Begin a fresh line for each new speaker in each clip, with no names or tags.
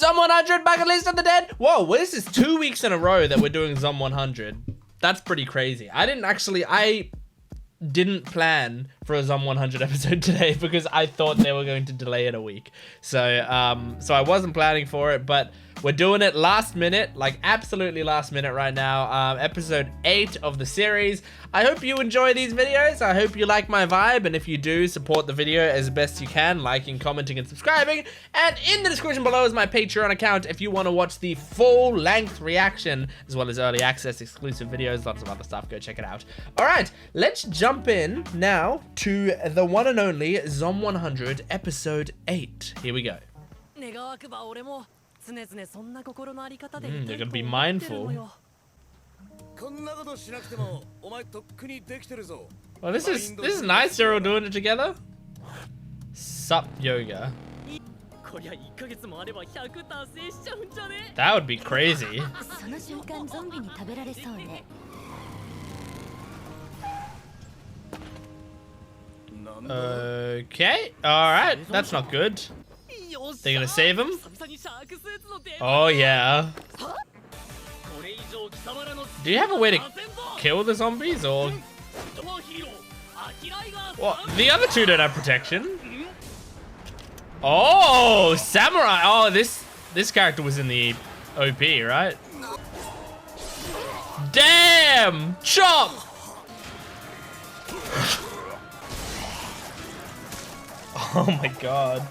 Zom 100 bucket list of the dead. Whoa, well, this is 2 weeks in a row that we're doing Zom 100. That's pretty crazy. I didn't plan for a Zom 100 episode today because I thought they were going to delay it a week. So I wasn't planning for it, but we're doing it last minute, like absolutely last minute right now. Episode 8 of the series. I hope you enjoy these videos. I hope you like my vibe, and if you do, support the video as best you can, liking, commenting, and subscribing. And in the description below is my Patreon account if you want to watch the full-length reaction, as well as early access, exclusive videos, lots of other stuff. Go check it out. All right, let's jump in now to the one and only Zom 100 episode 8. Here we go. You're gonna be mindful. Well, this is nice. They're all doing it together. Sup yoga. That would be crazy. Okay, alright, that's not good. They're gonna save him? Oh yeah. Do you have a way to kill the zombies, or? What? The other two don't have protection. Oh, samurai! Oh, this character was in the OP, right? Damn! Chop! Oh my god.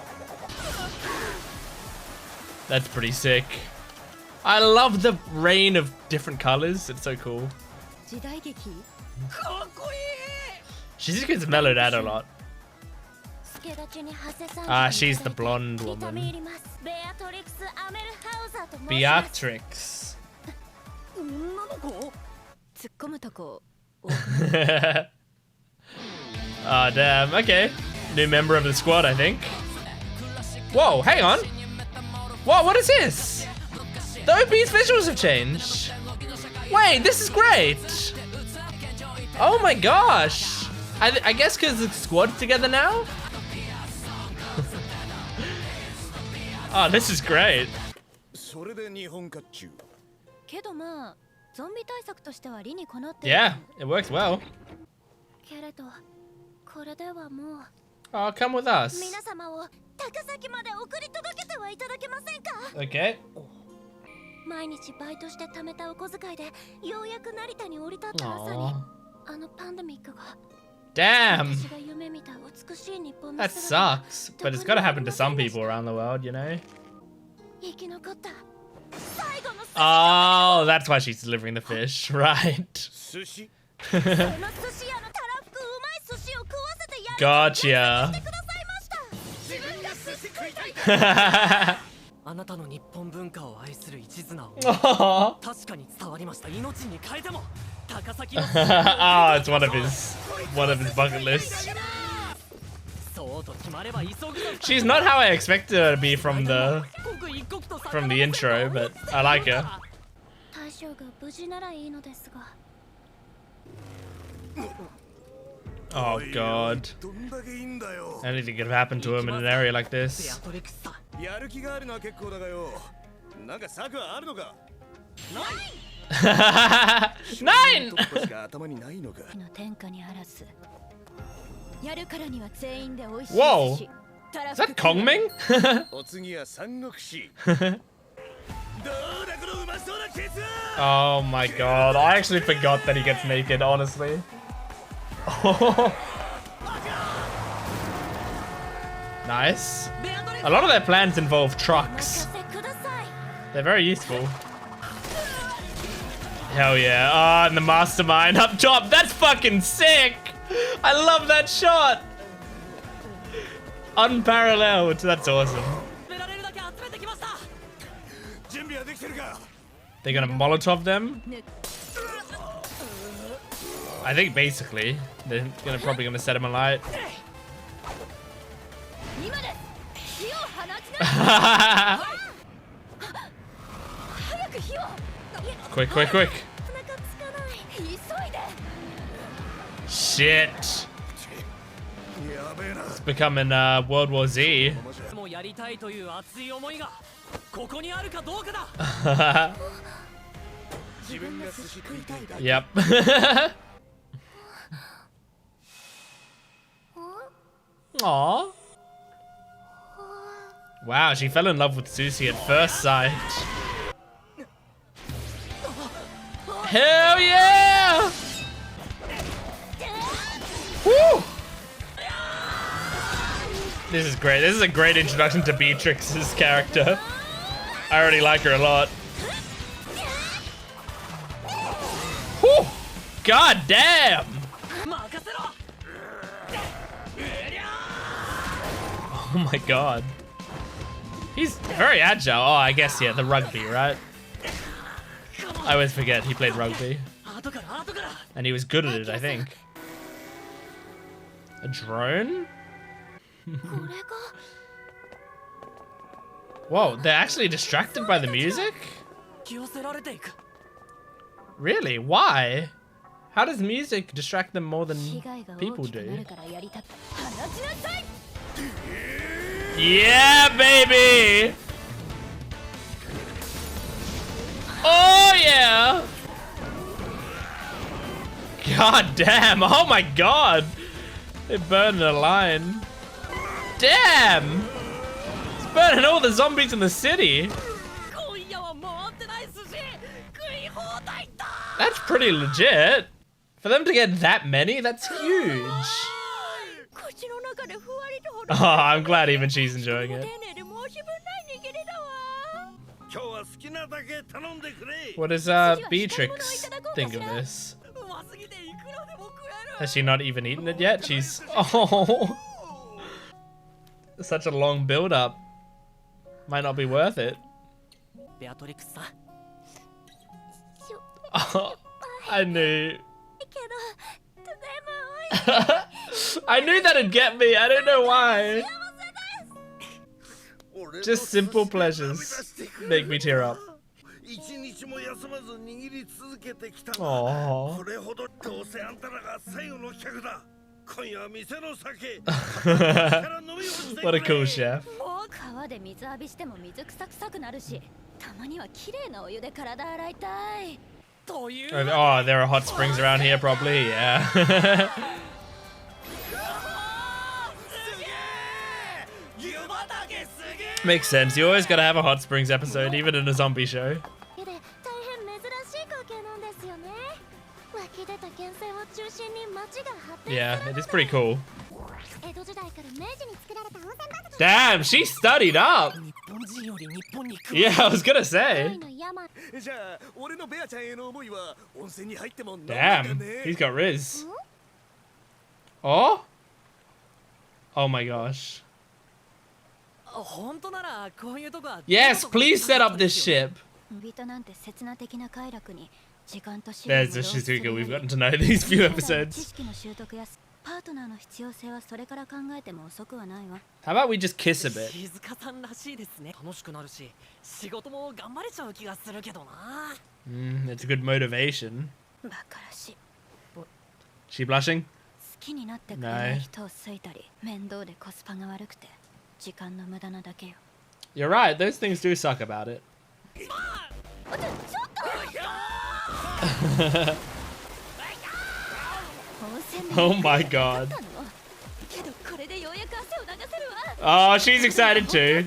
That's pretty sick. I love the rain of different colors. It's so cool. She just gets mellowed out a lot. She's the blonde woman. Beatrix. Oh, damn. Okay. New member of the squad, I think. Whoa, hang on. Whoa, what is this? The OP's visuals have changed. Wait, this is great. Oh my gosh. I guess because the squad's together now? Oh, this is great. Yeah, it works well. Oh, come with us. Okay. Damn. That sucks, but it's gotta happen to some people around the world, you know? Oh, that's why she's delivering the fish, right? Gotcha. Oh, it's one of his bucket lists. She's not how I expected her to be from the intro, but I like her. Oh god. Anything could happen to him in an area like this. 9! Whoa! Is that Kongming? Oh my god, I actually forgot that he gets naked, honestly. Nice. A lot of their plans involve trucks. They're very useful. Hell yeah. Oh, and the mastermind up top. That's fucking sick. I love that shot. Unparalleled. That's awesome. They're gonna molotov them. I think basically they're probably gonna set him alight. Quick, quick, quick. Shit. It's becoming World War Z. Yep. Aww. Wow, she fell in love with sushi at first sight. Hell yeah! Woo! This is great. This is a great introduction to Beatrix's character. I already like her a lot. Whew. God damn! Oh my god. He's very agile. Oh, I guess, yeah, the rugby, right? I always forget he played rugby. And he was good at it, I think. A drone? Whoa, they're actually distracted by the music? Really? Why? How does music distract them more than people do? Yeah, baby! Oh, yeah! God damn, oh my god! They burned a line. Damn! It's burning all the zombies in the city. That's pretty legit. For them to get that many, that's huge. Oh, I'm glad even she's enjoying it. What does Beatrix think of this? Has she not even eaten it yet? She's... Oh! Such a long build-up. Might not be worth it. Oh, I knew. I knew that'd get me. I don't know why. Just simple pleasures make me tear up. Aww. What a cool chef. Oh, there are hot springs around here probably, yeah. Makes sense, you always gotta have a hot springs episode, even in a zombie show. Yeah, it is pretty cool. Damn, she studied up! Yeah, I was gonna say. Damn, he's got Riz. Oh? Oh my gosh. Yes, please set up this ship. There's the shizuka we've gotten to know these few episodes. How about we just kiss a bit? It's a good motivation. She blushing? No. You're right, those things do suck about it. Oh my god. Oh, she's excited too.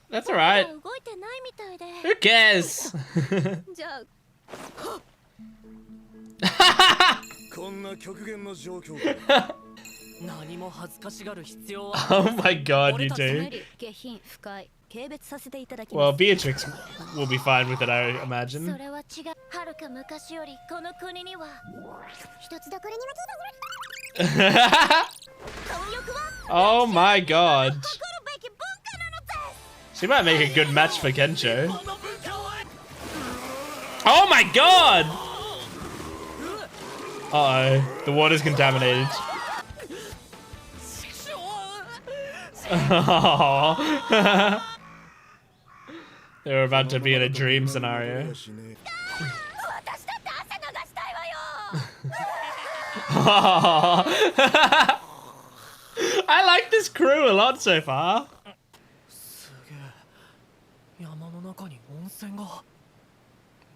That's alright. Who cares? Oh my god, you two. Well, Beatrix will be fine with it, I imagine. Oh my god. She might make a good match for Kencho. Oh my god! Uh-oh, the water's contaminated. Oh. They were about to be in a dream scenario. I like this crew a lot so far.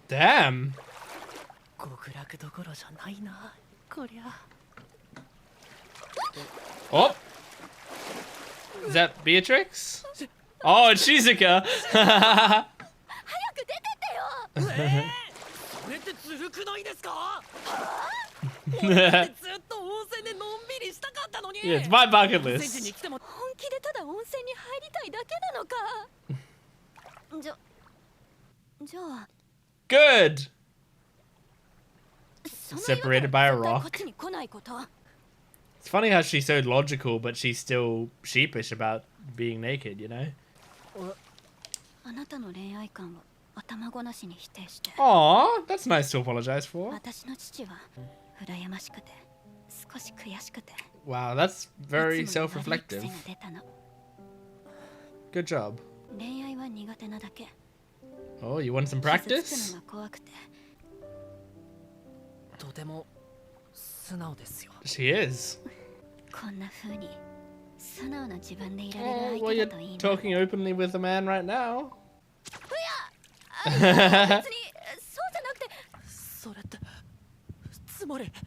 Damn. Oh. Is that Beatrix? Oh, it's shizuka. Yeah, it's my bucket list. Good. Separated by a rock. It's funny how she's so logical, but she's still sheepish about being naked, you know? Aw, that's nice to apologize for. Wow, that's very self-reflective. Good job. Oh, you want some practice? She is. Oh, well, you're talking openly with a man right now.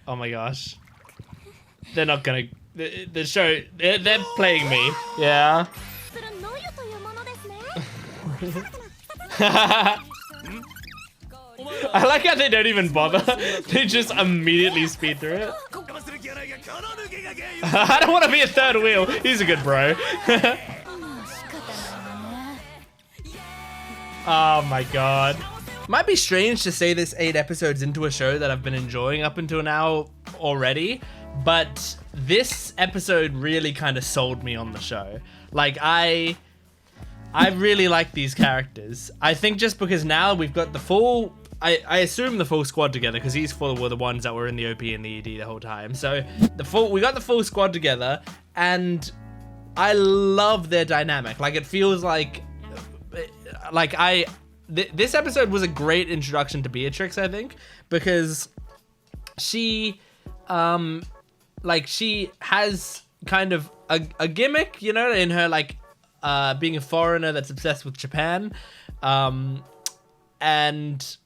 Oh my gosh. They're not gonna... The show... They're playing me. Yeah. I like how they don't even bother. They just immediately speed through it. I don't want to be a third wheel. He's a good bro. Oh my god. Might be strange to say this 8 episodes into a show that I've been enjoying up until now already, but this episode really kind of sold me on the show. Like, I really like these characters. I think just because now we've got the full... I assume the full squad together, because these 4 were the ones that were in the OP and the ED the whole time. So we got the full squad together, and I love their dynamic. Like, it feels like this episode was a great introduction to Beatrix, I think, because she she has kind of a gimmick, you know, in her being a foreigner that's obsessed with Japan. And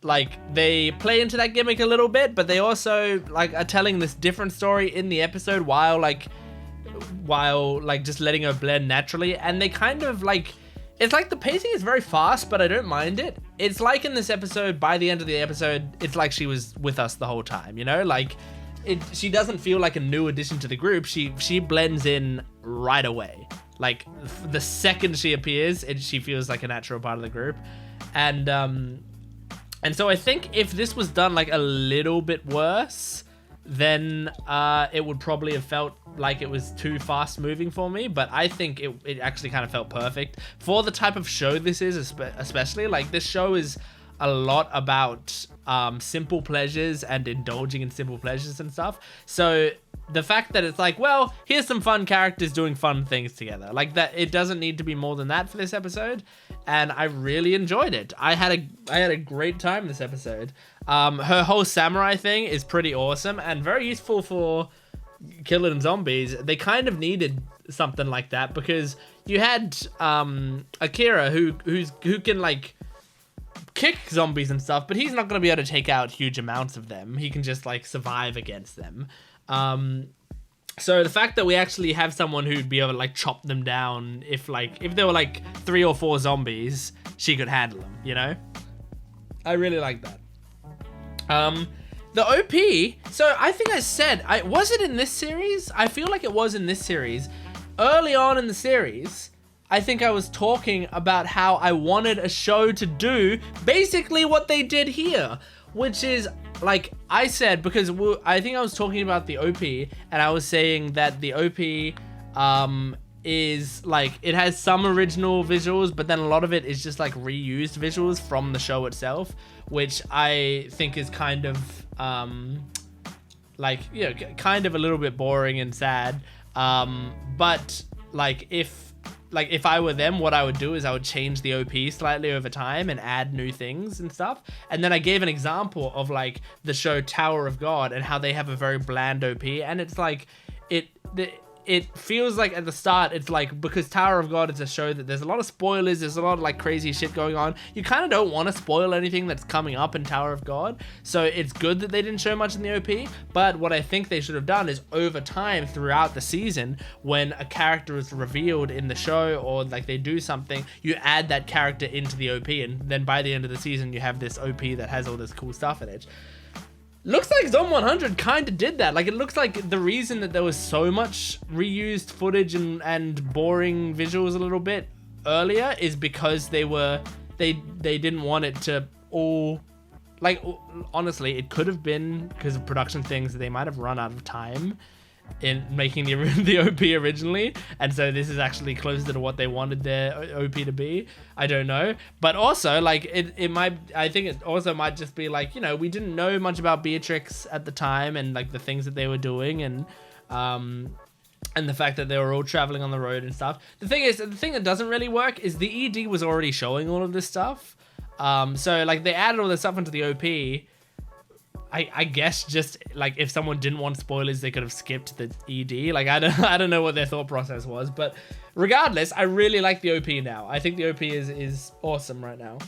they play into that gimmick a little bit, but they also are telling this different story in the episode while just letting her blend naturally. And they kind of it's like the pacing is very fast, but I don't mind it. It's like in this episode, by the end of the episode, it's like she was with us the whole time, you know? She doesn't feel like a new addition to the group. She blends in right away. Like, the second she appears, she feels like a natural part of the group. And so I think if this was done a little bit worse, then it would probably have felt like it was too fast moving for me. But I think it actually kind of felt perfect for the type of show this is, especially. This show is a lot about simple pleasures and indulging in simple pleasures and stuff. So the fact that it's well, here's some fun characters doing fun things together, that, it doesn't need to be more than that for this episode. And I really enjoyed it. I had a great time this episode. Her whole samurai thing is pretty awesome and very useful for killing zombies. They kind of needed something like that, because you had Akira who can kick zombies and stuff, but he's not going to be able to take out huge amounts of them. He can just survive against them. So the fact that we actually have someone who'd be able to chop them down if there were 3 or 4 zombies, she could handle them, you know? I really like that. The OP, so I think I said, was it in this series? I feel like it was in this series. Early on in the series, I think I was talking about how I wanted a show to do basically what they did here, which is, I said, because I think I was talking about the OP, and I was saying that the OP is, it has some original visuals, but then a lot of it is just, reused visuals from the show itself, which I think is kind of, kind of a little bit boring and sad. But, if I were them, what I would do is I would change the OP slightly over time and add new things and stuff. And then I gave an example of the show Tower of God and how they have a very bland OP, and it's it feels like at the start, it's like, because Tower of God is a show that there's a lot of spoilers, there's a lot of like crazy shit going on. You kind of don't want to spoil anything that's coming up in Tower of God. So it's good that they didn't show much in the OP. But what I think they should have done is over time throughout the season, when a character is revealed in the show or like they do something, you add that character into the OP. And then by the end of the season, you have this OP that has all this cool stuff in it. Looks like Zone 100 kind of did that. Like, it looks like the reason that there was so much reused footage and boring visuals a little bit earlier is because they didn't want it to all, like, honestly, it could have been because of production things that they might have run out of time in making the OP originally, and so this is actually closer to what they wanted their OP to be. I don't know, but also like it might, I think it also might just be like, you know, we didn't know much about Beatrix at the time and like the things that they were doing and the fact that they were all traveling on the road and stuff. The thing that doesn't really work is the ED was already showing all of this stuff, so like they added all this stuff into the OP. I guess just like if someone didn't want spoilers, they could have skipped the ED. Like I don't know what their thought process was, but regardless, I really like the OP now. I think the OP is awesome right now.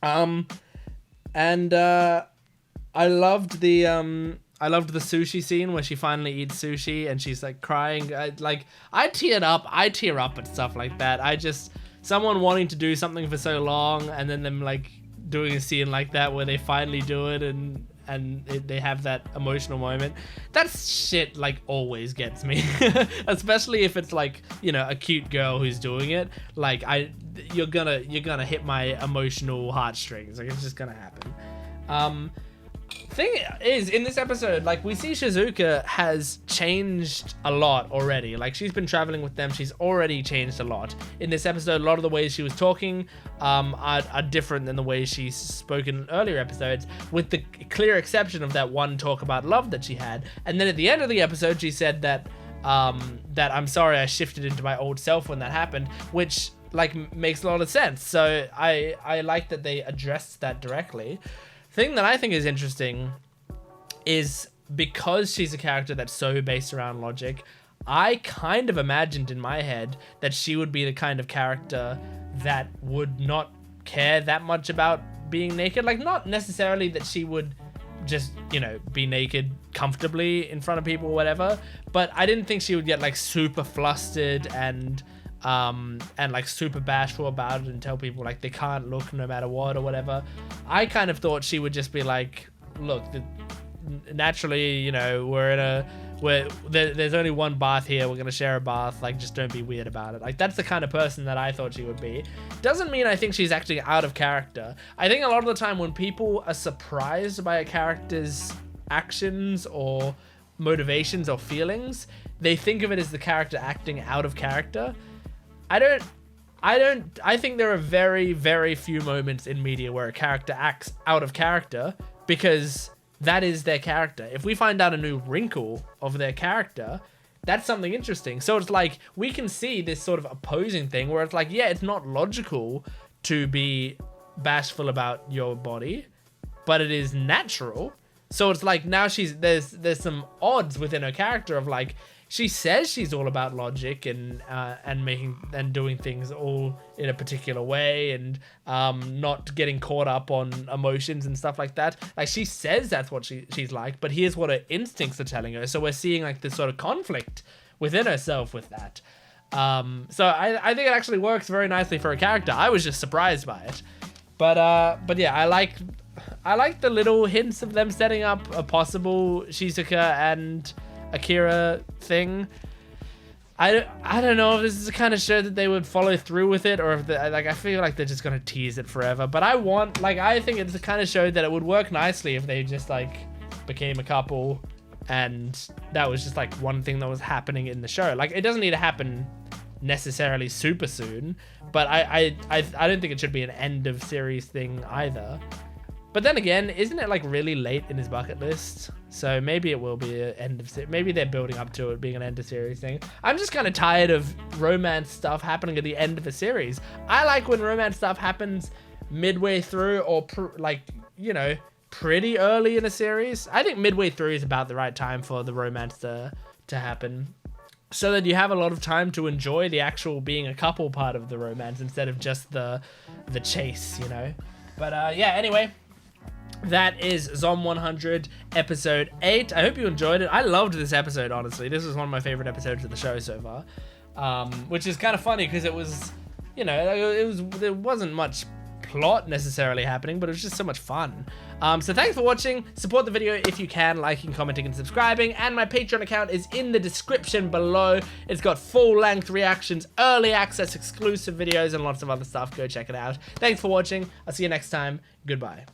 And I loved the sushi scene where she finally eats sushi and she's like crying. I tear up at stuff like that. Someone wanting to do something for so long and then them like doing a scene like that where they finally do it and they have that emotional moment. That shit like always gets me, especially if it's like, you know, a cute girl who's doing it. Like you're gonna hit my emotional heartstrings. Like it's just gonna happen. Thing is, in this episode, like we see Shizuka has changed a lot already. Like she's been traveling with them, she's already changed a lot. In this episode, a lot of the ways she was talking are different than the ways she's spoken in earlier episodes, with the clear exception of that one talk about love that she had. And then at the end of the episode, she said that I'm sorry I shifted into my old self when that happened, which like makes a lot of sense. So I like that they addressed that directly. Thing that I think is interesting is because she's a character that's so based around logic, I kind of imagined in my head that she would be the kind of character that would not care that much about being naked. Like, not necessarily that she would just, you know, be naked comfortably in front of people or whatever, but I didn't think she would get like super flustered and like super bashful about it and tell people like they can't look no matter what or whatever. I kind of thought she would just be like, look, naturally, you know, there's only one bath here, we're gonna share a bath, like just don't be weird about it. Like that's the kind of person that I thought she would be. Doesn't mean I think she's actually out of character. I think a lot of the time when people are surprised by a character's actions or motivations or feelings, they think of it as the character acting out of character. I think there are very, very few moments in media where a character acts out of character because that is their character. If we find out a new wrinkle of their character, that's something interesting. So it's like, we can see this sort of opposing thing where it's like, yeah, it's not logical to be bashful about your body, but it is natural. So it's like now there's some odds within her character of like, she says she's all about logic and making and doing things all in a particular way and not getting caught up on emotions and stuff like that. Like she says that's what she's like, but here's what her instincts are telling her. So we're seeing like this sort of conflict within herself with that. So I think it actually works very nicely for a character. I was just surprised by it, but yeah, I like the little hints of them setting up a possible Shizuka and Akira thing. I don't know if this is the kind of show that they would follow through with it, or if I feel like they're just gonna tease it forever. But I think it's the kind of show that it would work nicely if they just like became a couple and that was just like one thing that was happening in the show. Like it doesn't need to happen necessarily super soon, but I don't think it should be an end of series thing either. But then again, isn't it like really late in his bucket list? So maybe it will be an end of series. Maybe they're building up to it being an end of series thing. I'm just kind of tired of romance stuff happening at the end of a series. I like when romance stuff happens midway through or pretty early in a series. I think midway through is about the right time for the romance to happen. so that you have a lot of time to enjoy the actual being a couple part of the romance instead of just the chase, you know. But yeah, anyway, that is Zom 100 episode 8. I hope you enjoyed it. I loved this episode, honestly. This was one of my favorite episodes of the show so far, which is kind of funny because it was, you know, there wasn't much plot necessarily happening, but it was just so much fun. So thanks for watching. Support the video if you can, liking, commenting, and subscribing. And my Patreon account is in the description below. It's got full-length reactions, early access, exclusive videos, and lots of other stuff. Go check it out. Thanks for watching. I'll see you next time. Goodbye.